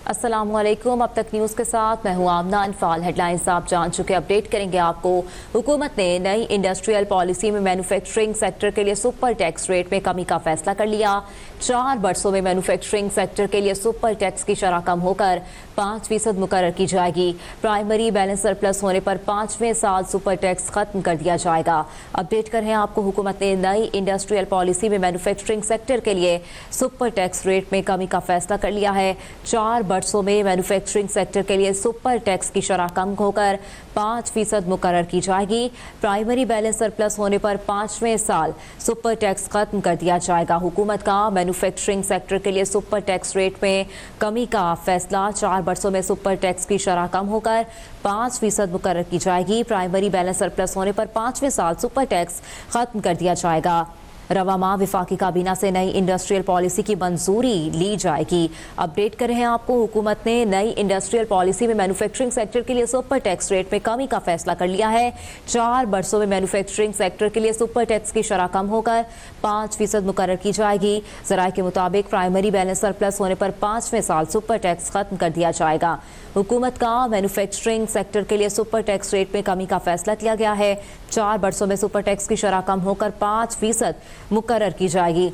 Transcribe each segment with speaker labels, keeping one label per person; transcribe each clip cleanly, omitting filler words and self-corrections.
Speaker 1: السلام علیکم، اب تک نیوز کے ساتھ میں ہوں آمنہ انفال۔ ہیڈ لائنز آپ جان چکے، اپڈیٹ کریں گے آپ کو۔ حکومت نے نئی انڈسٹریل پالیسی میں مینوفیکچرنگ سیکٹر کے لیے سپر ٹیکس ریٹ میں کمی کا فیصلہ کر لیا۔ 4 برسوں میں مینوفیکچرنگ سیکٹر کے لیے سپر ٹیکس کی شرح کم ہو کر 5% مقرر کی جائے گی۔ پرائمری بیلنس سرپلس ہونے پر 5ویں سال سپر ٹیکس ختم کر دیا جائے گا۔ اپڈیٹ کر رہے ہیں آپ کو، حکومت نے نئی انڈسٹریل پالیسی میں مینوفیکچرنگ سیکٹر کے لیے سپر ٹیکس ریٹ میں کمی کا فیصلہ کر لیا ہے۔ 4 برسوں میں مینوفیکچرنگ سیکٹر کے لیے سپر ٹیکس کی شرح کم ہو کر 5% مقرر کی جائے گی۔ پرائمری بیلنس سرپلس ہونے پر 5ویں سال سپر ٹیکس ختم کر دیا جائے گا۔ حکومت کا مینوفیکچرنگ سیکٹر کے لیے سپر ٹیکس ریٹ میں کمی کا فیصلہ، 4 برسوں میں سپر ٹیکس کی شرح کم ہو کر 5% مقرر کی جائے گی۔ پرائمری بیلنس سرپلس ہونے پر 5ویں سال سپر ٹیکس ختم کر دیا جائے گا۔ رواں ماہ وفاقی کابینہ سے نئی انڈسٹریل پالیسی کی منظوری لی جائے گی۔ اپڈیٹ کر رہے ہیں آپ کو، حکومت نے نئی انڈسٹریل پالیسی میں مینوفیکچرنگ سیکٹر کے لیے سپر ٹیکس ریٹ میں کمی کا فیصلہ کر لیا ہے۔ 4 برسوں میں مینوفیکچرنگ سیکٹر کے لیے سپر ٹیکس کی شرح کم ہو کر 5% مقرر کی جائے گی۔ ذرائع کے مطابق پرائمری بیلنس سرپلس ہونے پر 5ویں سال سپر ٹیکس ختم کر دیا جائے گا۔ حکومت کا مینوفیکچرنگ سیکٹر کے لیے سپر ٹیکس ریٹ میں کمی کا فیصلہ کیا گیا ہے۔ 4 برسوں میں سپر ٹیکس کی شرح کم ہو کر 5% مقرر کی جائے گی۔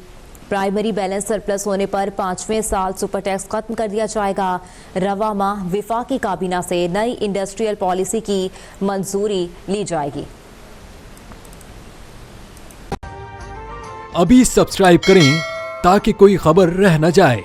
Speaker 1: پرائمری بیلنس سرپلس ہونے پر 5ویں سال سپر ٹیکس ختم کر دیا جائے گا۔ رواں ماہ وفاقی کابینہ سے نئی انڈسٹریل پالیسی کی منظوری لی جائے گی۔
Speaker 2: ابھی سبسکرائب کریں تاکہ کوئی خبر رہ نہ جائے۔